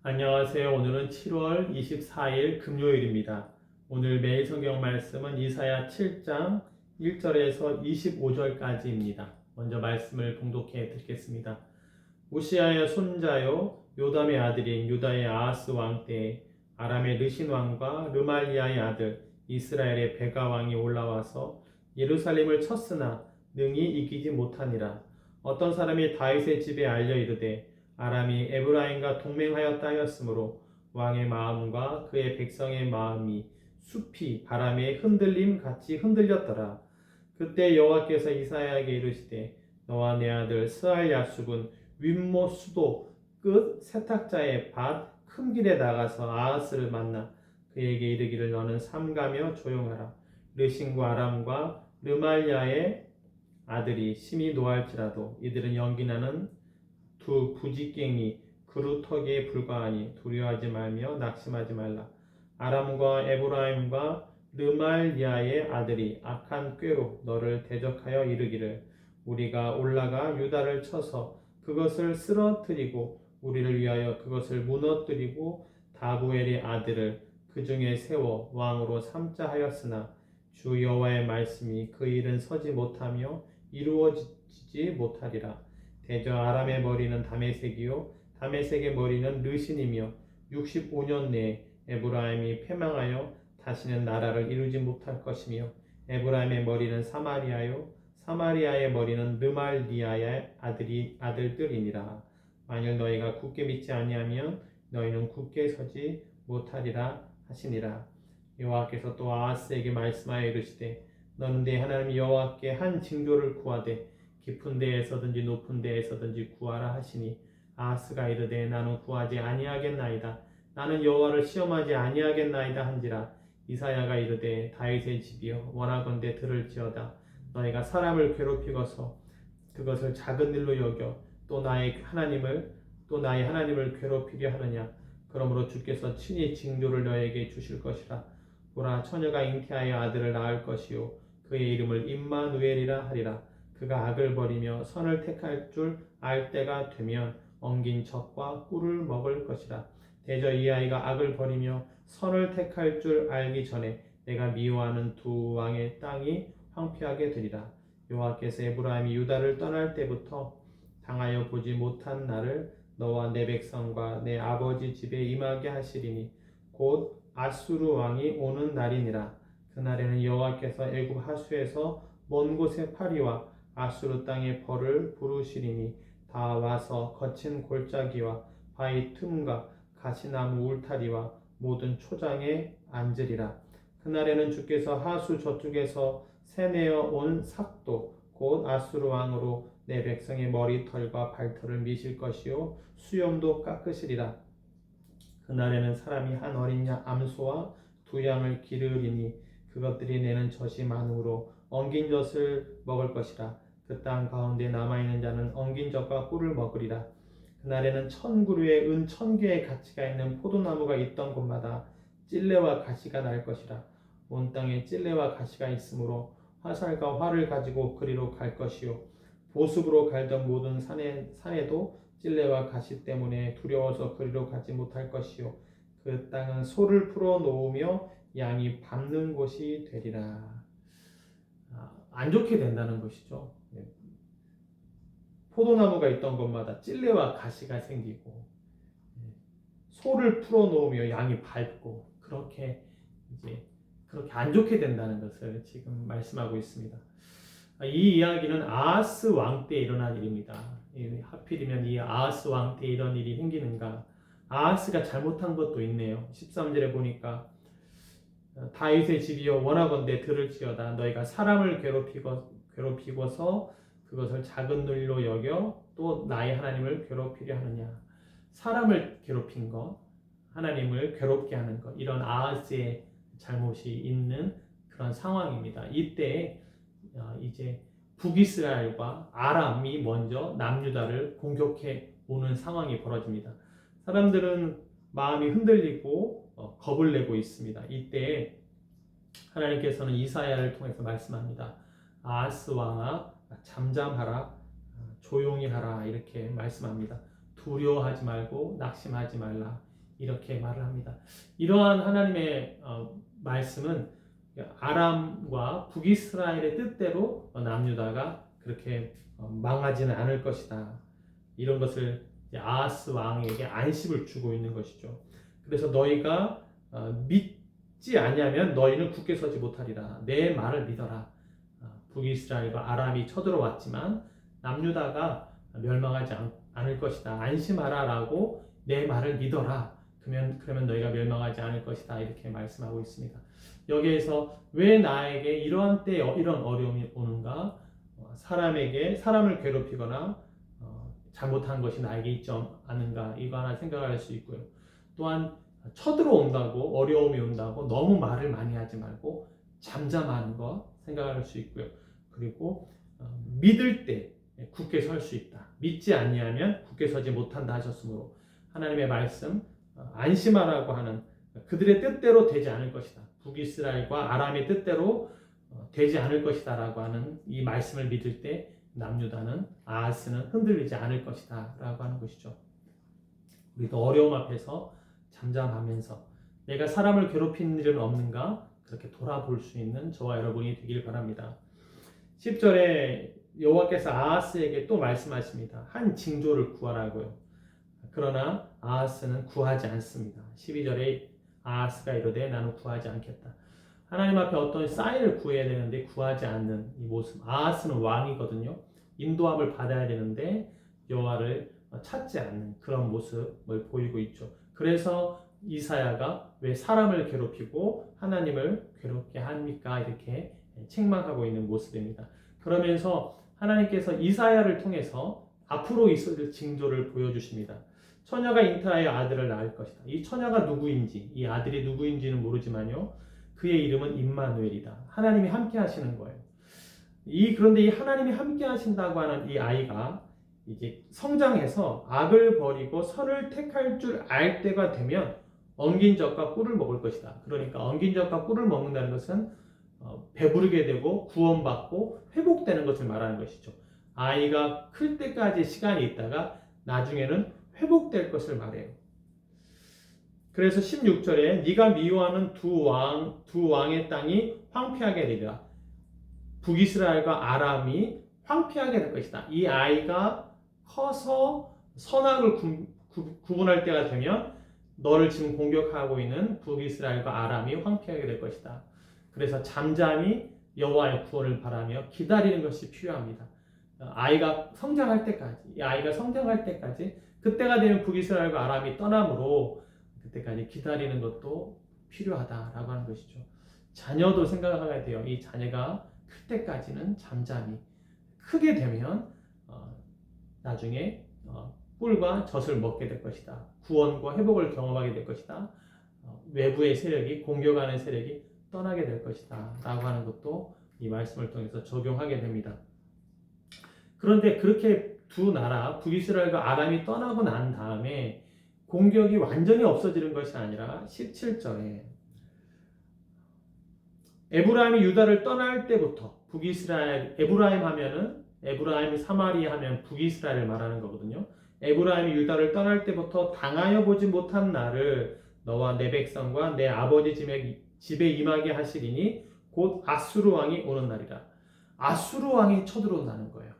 안녕하세요. 오늘은 7월 24일 금요일입니다. 오늘 매일 성경 말씀은 이사야 7장 1절에서 25절까지입니다. 먼저 말씀을 봉독해 드리겠습니다. 우시아의 손자요 요담의 아들인 유다의 아하스 왕 때에 아람의 르신 왕과 르말리아의 아들 이스라엘의 베가 왕이 올라와서 예루살렘을 쳤으나 능히 이기지 못하니라. 어떤 사람이 다윗의 집에 알려 이르되 아람이 에브라임과 동맹하였다 하였으므로 왕의 마음과 그의 백성의 마음이 숲이 바람에 흔들림 같이 흔들렸더라. 그때 여호와께서 이사야에게 이르시되 너와 내 아들 스알 야숲은 윗모 수도 끝 세탁자의 밭 큰 길에 나가서 아하스를 만나 그에게 이르기를 너는 삼가며 조용하라. 르신과 아람과 르말야의 아들이 심히 노할지라도 이들은 연기나는 두 부지깽이 그루터기에 불과하니 두려워하지 말며 낙심하지 말라. 아람과 에브라임과 르말야의 아들이 악한 꾀로 너를 대적하여 이르기를 우리가 올라가 유다를 쳐서 그것을 쓰러뜨리고 우리를 위하여 그것을 무너뜨리고 다부엘의 아들을 그 중에 세워 왕으로 삼자 하였으나 주 여호와의 말씀이 그 일은 서지 못하며 이루어지지 못하리라. 대저 아람의 머리는 다메섹이요 다메섹의 머리는 르신이며 65년 내에 에브라임이 패망하여 다시는 나라를 이루지 못할 것이며 에브라임의 머리는 사마리아요 사마리아의 머리는 르말리아의 아들들이니라. 만일 너희가 굳게 믿지 아니하면 너희는 굳게 서지 못하리라 하시니라. 여호와께서 또 아하스에게 말씀하여 이르시되 너는 네 하나님 여호와께 한 징조를 구하되 깊은 데에서든지 높은 데에서든지 구하라 하시니 아하스가 이르되 나는 구하지 아니하겠나이다. 나는 여호와를 시험하지 아니하겠나이다 한지라. 이사야가 이르되 다윗의 집이여 원하건대 들을지어다. 너희가 사람을 괴롭히고서 그것을 작은 일로 여겨 또 나의 하나님을 괴롭히려 하느냐. 그러므로 주께서 친히 징조를 너에게 주실 것이라. 보라 처녀가 잉태하여 아들을 낳을 것이요 그의 이름을 임마누엘이라 하리라. 그가 악을 버리며 선을 택할 줄 알 때가 되면 엉긴 젖과 꿀을 먹을 것이라. 대저 이 아이가 악을 버리며 선을 택할 줄 알기 전에 내가 미워하는 두 왕의 땅이 황폐하게 되리라. 여호와께서 에브라임이 유다를 떠날 때부터 당하여 보지 못한 날을 너와 내 백성과 내 아버지 집에 임하게 하시리니 곧 아수르 왕이 오는 날이니라. 그날에는 여호와께서 애굽 하수에서 먼 곳의 파리와 아수르 땅의 벌을 부르시리니 다 와서 거친 골짜기와 바위 틈과 가시나무 울타리와 모든 초장에 앉으리라. 그날에는 주께서 하수 저쪽에서 새내어 온 삭도 곧 아수르 왕으로 내 백성의 머리털과 발털을 미실 것이요 수염도 깎으시리라. 그날에는 사람이 한 어린 양 암소와 두 양을 기르리니 그것들이 내는 젖이 많으므로 엉긴 젖을 먹을 것이라. 그 땅 가운데 남아있는 자는 엉긴 젖과 꿀을 먹으리라. 그날에는 1000그루의 은 1000개의 가치가 있는 포도나무가 있던 곳마다 찔레와 가시가 날 것이라. 온 땅에 찔레와 가시가 있으므로 화살과 활을 가지고 그리로 갈 것이요 보습으로 갈던 모든 산에도 찔레와 가시 때문에 두려워서 그리로 가지 못할 것이요 그 땅은 소를 풀어 놓으며 양이 밟는 곳이 되리라. 안 좋게 된다는 것이죠. 포도나무가 있던 곳마다 찔레와 가시가 생기고 소를 풀어 놓으며 양이 밟고 그렇게 안 좋게 된다는 것을 지금 말씀하고 있습니다. 이 이야기는 아하스 왕 때 일어난 일입니다. 하필이면 이 아하스 왕 때 이런 일이 생기는가? 아하스가 잘못한 것도 있네요. 13절에 보니까 다윗의 집이여 원하건대 들을지어다. 너희가 사람을 괴롭히고서 그것을 작은 일로 여겨 또 나의 하나님을 괴롭히려 하느냐. 사람을 괴롭힌 것, 하나님을 괴롭게 하는 것, 이런 아하스의 잘못이 있는 그런 상황입니다. 이때 이제 북이스라엘과 아람이 먼저 남유다를 공격해 오는 상황이 벌어집니다. 사람들은 마음이 흔들리고 겁을 내고 있습니다. 이때 하나님께서는 이사야를 통해서 말씀합니다. 아하스 왕아 잠잠하라, 조용히 하라 이렇게 말씀합니다. 두려워하지 말고 낙심하지 말라. 이렇게 말을 합니다. 이러한 하나님의 말씀은 아람과 북이스라엘의 뜻대로 남유다가 그렇게 망하지는 않을 것이다. 이런 것을 아하스 왕에게 안심을 주고 있는 것이죠. 그래서 너희가 믿지 아니하면 너희는 굳게 서지 못하리라. 내 말을 믿어라. 북이스라엘과 아람이 쳐들어왔지만 남유다가 멸망하지 않을 것이다. 안심하라라고 내 말을 믿어라. 그러면 너희가 멸망하지 않을 것이다. 이렇게 말씀하고 있습니다. 여기에서 왜 나에게 이러한 때에 이런 어려움이 오는가? 사람을 괴롭히거나 잘못한 것이 나에게 있지 않은가? 이거 하나 생각할 수 있고요. 또한 쳐들어온다고 어려움이 온다고 너무 말을 많이 하지 말고 잠잠하는 거 생각할 수 있고요. 그리고 믿을 때 굳게 설 수 있다. 믿지 아니하면 굳게 서지 못한다 하셨으므로 하나님의 말씀 안심하라고 하는 그들의 뜻대로 되지 않을 것이다. 북이스라엘과 아람의 뜻대로 되지 않을 것이다 라고 하는 이 말씀을 믿을 때 남유다는 아하스는 흔들리지 않을 것이다 라고 하는 것이죠. 우리도 어려움 앞에서 잠잠하면서 내가 사람을 괴롭히는 일은 없는가 그렇게 돌아볼 수 있는 저와 여러분이 되길 바랍니다. 10절에 여호와께서 아하스에게 또 말씀하십니다. 한 징조를 구하라고요. 그러나 아하스는 구하지 않습니다. 12절에 아하스가 이르되 나는 구하지 않겠다. 하나님 앞에 어떤 사인을 구해야 되는데 구하지 않는 이 모습. 아하스는 왕이거든요. 인도함을 받아야 되는데 여호와를 찾지 않는 그런 모습을 보이고 있죠. 그래서 이사야가 왜 사람을 괴롭히고 하나님을 괴롭게 합니까? 이렇게 책망하고 있는 모습입니다. 그러면서 하나님께서 이사야를 통해서 앞으로 있을 징조를 보여주십니다. 처녀가 잉태하여 아들을 낳을 것이다. 이 처녀가 누구인지, 이 아들이 누구인지는 모르지만요. 그의 이름은 임마누엘이다. 하나님이 함께 하시는 거예요. 그런데 이 하나님이 함께 하신다고 하는 이 아이가 이제 성장해서 악을 버리고 선을 택할 줄 알 때가 되면 엉긴 젖과 꿀을 먹을 것이다. 그러니까 엉긴 젖과 꿀을 먹는다는 것은 배부르게 되고 구원받고 회복되는 것을 말하는 것이죠. 아이가 클 때까지 시간이 있다가 나중에는 회복될 것을 말해요. 그래서 16절에 네가 미워하는 두 왕의 땅이 황폐하게 되리라. 북이스라엘과 아람이 황폐하게 될 것이다. 이 아이가 커서 선악을 구분할 때가 되면 너를 지금 공격하고 있는 북이스라엘과 아람이 황폐하게 될 것이다. 그래서 잠잠히 여호와의 구원을 바라며 기다리는 것이 필요합니다. 아이가 성장할 때까지 그때가 되면 북이스라엘과 아람이 떠남으로 그때까지 기다리는 것도 필요하다라고 하는 것이죠. 자녀도 생각하게 돼요. 이 자녀가 클 때까지는 잠잠히 크게 되면 나중에 꿀과 젖을 먹게 될 것이다. 구원과 회복을 경험하게 될 것이다. 외부의 세력이 공격하는 세력이 떠나게 될 것이다 라고 하는 것도 이 말씀을 통해서 적용하게 됩니다. 그런데 그렇게 두 나라 북이스라엘과 아람이 떠나고 난 다음에 공격이 완전히 없어지는 것이 아니라 17절에 에브라임이 유다를 떠날 때부터 에브라임이 사마리아 하면 북이스라엘을 말하는 거거든요. 에브라임이 유다를 떠날 때부터 당하여 보지 못한 나를 너와 내 백성과 내 아버지 집에 임하게 하시리니 곧 아수르 왕이 오는 날이라. 아수르 왕이 쳐들어온다는 거예요.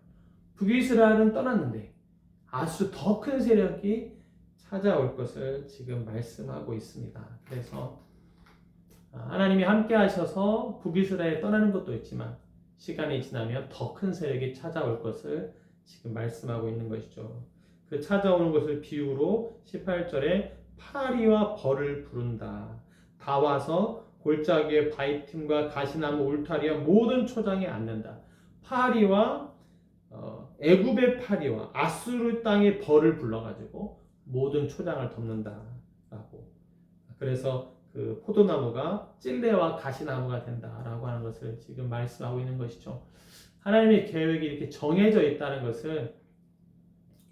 북이스라엘은 떠났는데 더 큰 세력이 찾아올 것을 지금 말씀하고 있습니다. 그래서 하나님이 함께 하셔서 북이스라엘 떠나는 것도 있지만 시간이 지나면 더 큰 세력이 찾아올 것을 지금 말씀하고 있는 것이죠. 그 찾아오는 것을 비유로 18절에 파리와 벌을 부른다. 다 와서 골짜기의 바위틈과 가시나무 울타리와 모든 초장에 앉는다. 파리와 애굽의 파리와 아수르 땅의 벌을 불러가지고 모든 초장을 덮는다라고. 그래서 그 포도나무가 찔레와 가시나무가 된다라고 하는 것을 지금 말씀하고 있는 것이죠. 하나님의 계획이 이렇게 정해져 있다는 것을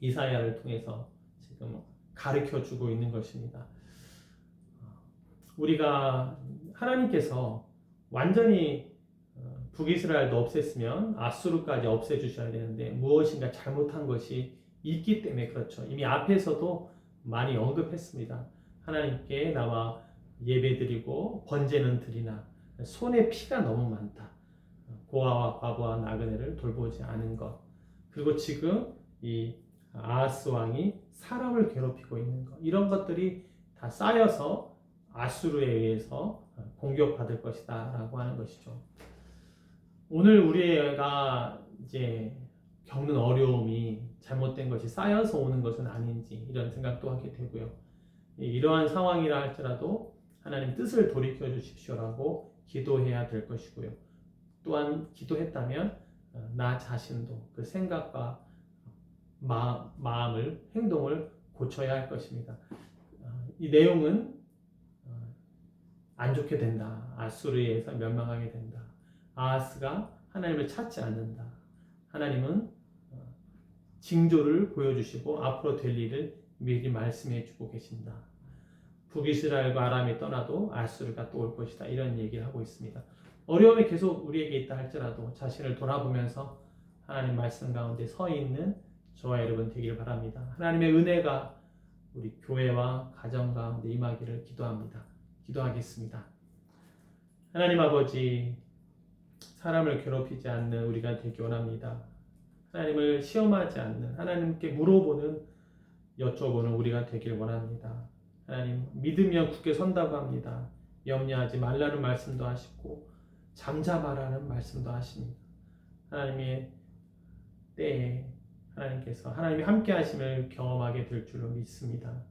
이사야를 통해서 지금 가르쳐주고 있는 것입니다. 우리가 하나님께서 완전히 북이스라엘도 없앴으면 아수르까지 없애주셔야 되는데 무엇인가 잘못한 것이 있기 때문에 그렇죠. 이미 앞에서도 많이 언급했습니다. 하나님께 나와 예배드리고 번제는 드리나 손에 피가 너무 많다. 고아와 과부와 나그네를 돌보지 않은 것. 그리고 지금 이 아하스 왕이 사람을 괴롭히고 있는 것. 이런 것들이 다 쌓여서 아수르에 의해서 공격받을 것이다 라고 하는 것이죠. 오늘 우리가 이제 겪는 어려움이 잘못된 것이 쌓여서 오는 것은 아닌지 이런 생각도 하게 되고요. 이러한 상황이라 할지라도 하나님 뜻을 돌이켜 주십시오라고 기도해야 될 것이고요. 또한 기도했다면 나 자신도 그 생각과 마음을, 행동을 고쳐야 할 것입니다. 이 내용은 안 좋게 된다. 아수르에 의해서 멸망하게 된다. 아하스가 하나님을 찾지 않는다. 하나님은 징조를 보여주시고 앞으로 될 일을 미리 말씀해 주고 계신다. 북이스라엘과 아람이 떠나도 아수르가 또 올 것이다. 이런 얘기를 하고 있습니다. 어려움이 계속 우리에게 있다 할지라도 자신을 돌아보면서 하나님 말씀 가운데 서 있는 저와 여러분 되길 바랍니다. 하나님의 은혜가 우리 교회와 가정 가운데 임하기를 기도합니다. 기도하겠습니다. 하나님 아버지, 사람을 괴롭히지 않는 우리가 되기 원합니다. 하나님을 시험하지 않는, 하나님께 물어보는, 여쭤보는 우리가 되길 원합니다. 하나님, 믿으면 굳게 선다고 합니다. 염려하지 말라는 말씀도 하시고 잠잠하라는 말씀도 하십니다. 하나님의 때에 하나님께서 하나님이 함께 하심을 경험하게 될 줄로 믿습니다.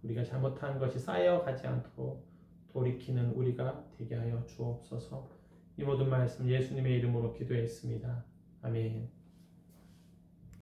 우리가 잘못한 것이 쌓여가지 않도록 돌이키는 우리가 되게 하여 주옵소서. 이 모든 말씀 예수님의 이름으로 기도했습니다. 아멘.